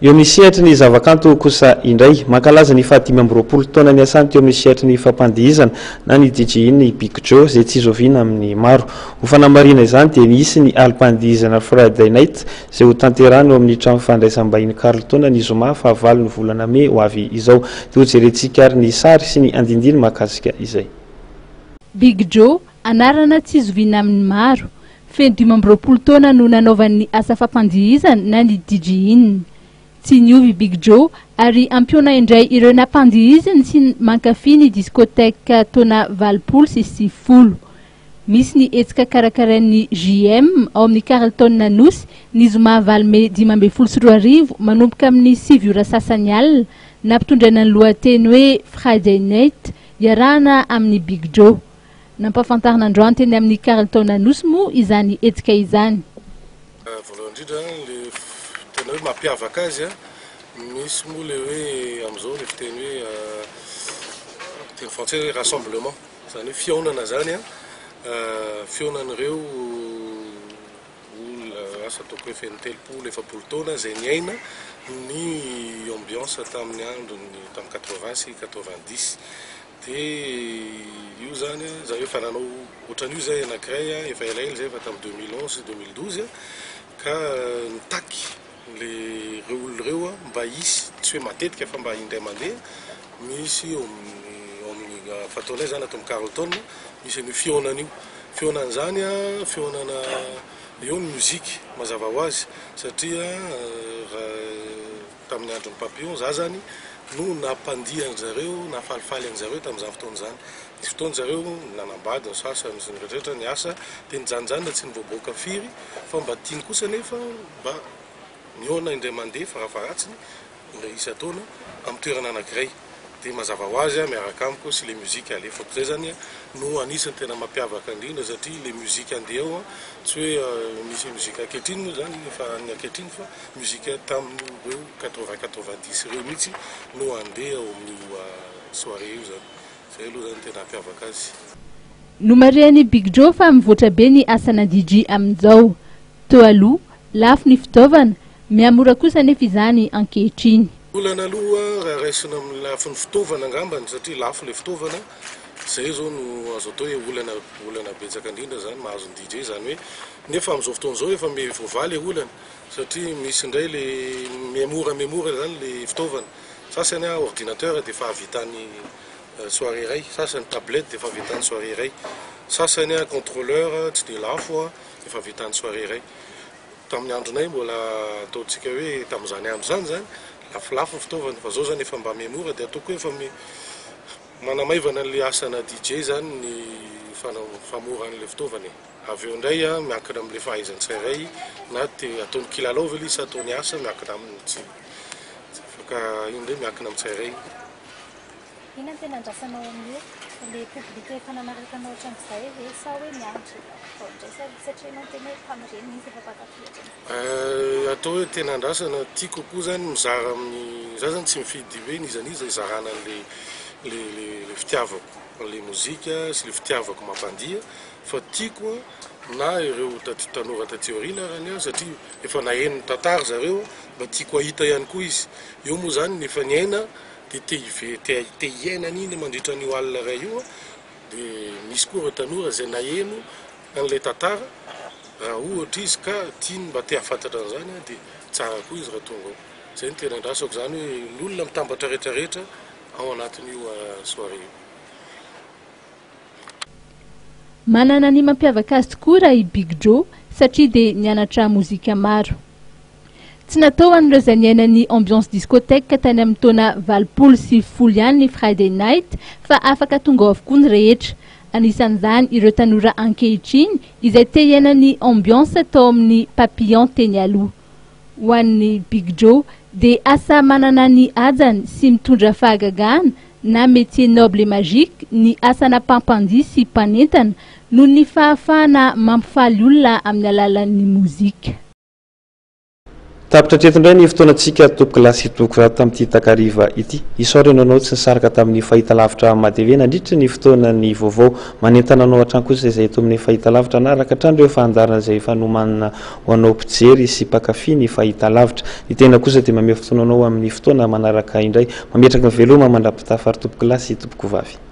eo misehatra ny zavakanto kosa indray mankalaza ny 5 taona ny asany teo misehatra ny fampandihizana na ny DJ ny Big Joe zay tsy zoviana amin'ny maro ho fanamarina izany dia misy ny alpandihizana Friday night zay ho tanterahana eo amin'ny trano fandraisam-bahiny Carlton ny zoma fahavalo ny volana May ho avy izao dia jerentsika ary ny sary sy ny andindiny mahakasika izay. Big Joe anarana tsy zoviana amin'ny maro feno 12 taona no nanaovan'ny asa fampandihizana na ny DJ iny. Tsy niovy Big Joe ary ampiona indray ireo nampandihizana sy mankafy ny diskoteka taona 80 sy 10. Misy ny etsika karakarain'ny JM ao amin'ny Carlton Nanosy ny zoma 9 May 2024 manomboka amin'ny 7 ora sasany alina nampitondraina ny lohateny hoe Friday night iarahana amin'ny Big Joe. Nampafantarina androany teny amin'ny Carlton Nanosy moa izany etsika izany. Tena hoe mampiavaka azy misy moa le hoe am'izao le fiteny hoe teny français hoe rassemblement zany hoe fihaonana zany fihaonan'ireo asa ataoko hoe feno 3 taona zay niaina ny ambiance tamin'ny androny tamin'ny 80 sy 90 dia io zany za hoe fa nanao ohatran'io zay anankiray efa elaela zay fa tamin'ny 2011 2012 ka nitaky le reo mba isy tsy hoe matetika fa mba indray mandeha misy amin'ny fataonay zany ato amin'ny Carlton misy ny fihaonan'io fihaonan'izany fihaonana eo ny muzika mazava ho azy satria tamin'ny andron'ny papillon za zany no nampandihy an'zareo nafalifaly an'zareo tamin'izany fotoana zany ny fotoana zareo nanambady ny sasany sy ny rehetrarehetra ny asa dia nijanojany na tsy nivoaboaka firy fa mba tiany kosa nefa mba mihaona indray mandeha farafaratsiny isa taona amin'ny toerana anankiray dia mazava ho azy miaraka amiko sy le muzika alefako zay zany no anisany tena mampiavaka indrindra satria le muzika andeha ao tsy hoe misy muzika ankehitriny moa zany efa ny ankehitriny fa muzika tamin'ireo 80-90 ireo mihitsy no andeha ao amin'io soirée io zany zay aloha zany tena mampiavaka azy. Nomarian'ny Big Joe fa mivoatra be ny asana DJ amin'izao teo aloha lafo ny fitaovana miamora kosa nefa izany ankehitriny. Volana aloha raha raisina amin'ny lafo ny fitaovana angambany satria lafo le fitaovana zay zao no azo atao hoe olana betsaka indrindra zany mahazo ny DJ zany hoe nefa amin'izao fotoana zao efa mivoavaly olana satria misy indray le miamora zany le fitaovana sasany ordinateur dia efa havitan'ny soirée iray sasany tablette dia efa havitan'ny soirée iray sasany contrôleur tsy dia lafo efa havitan'ny soirée iray. Tamin'ny andronay mbola ataontsika hoe tamin'izany andro zany lafolafo fitaovana fa zao zany efa mba miamora dia ataoko hoe efa manamaivana le asana DJ zany ny famoran'le fitaovana avy eo indray miankina amin'le fahaizany tsirairay na dia ataony kilalao ve izy ataony asa miankina amin'ny tsy ka io indray miankina amin'ny tsirairay. Inona tena andrasanao amin'io le public efa nanaraka anao hatramin'izay ve sa hoe miantso satria ianao tena hoe famireny misy efa mpakafy atao hoe tena andrasana tiako koa zany mizara amin'ny za zany tsy mifidy hoe nizaniza izarana le fitiavako le mozika sy le fitiavako mampandiha fa tiako na ireo tanora taty aoriana raha satria efa naheno ny tantara zareo mba tiako ahita ihany koa izy eo moa zany nefa niaina dia te hiaina an'iny mandritra n'io alina iray io dia misy koa ireo tanora zay naheno an'ilay tantara raha ohatra izy ka tiany mba te hafantatra an'izany dia tsara koa izy raha tonga ao zay ny tena andrasako zany hoe n'olona mitambatra rehetrarehetra ao anatin'io soirée io. Manana ny mampiavaka azy tokoa raha i Big Joe satria dia nianatra mozika maro. Tsy natao an'ireo izay niaina ny ambiance discothèque tany amin'ny taona 80 sy 10 ihany ny Friday night fa afaka tonga avokoa ny rehetra. Anisan'izany ireo tanora ankehitriny izay te hiaina ny ambiance tao amin'ny papillon teny aloha. Ho an'ny Big Joe dia asa manana ny ajany sy mitondra fahagagana na métier noble et magique ny asana mpampandihy sy mpanentana noho ny fahafahana mampifaly olona amin'ny alalan'ny mozika. tapitra treto indray ny fotoanantsika tompoko lasy toko tamin'ity takariva ity isaorenanao tsy nisaraka tamin'ny fahita lavitra matv nandritra ny fotoanany vaovao manentana anao hatrany kosa izay eto amin'ny fahita lavitra naraka hatrany reo fandarana izay fanomanana ho anao mpijery sy mpakafy ny fahita lavitra ny tena kosa dia mamea fotoananao amin'ny fotoana manaraka indray mametraka ny veloma mandrapitafary tompoko lasy tompoko vavy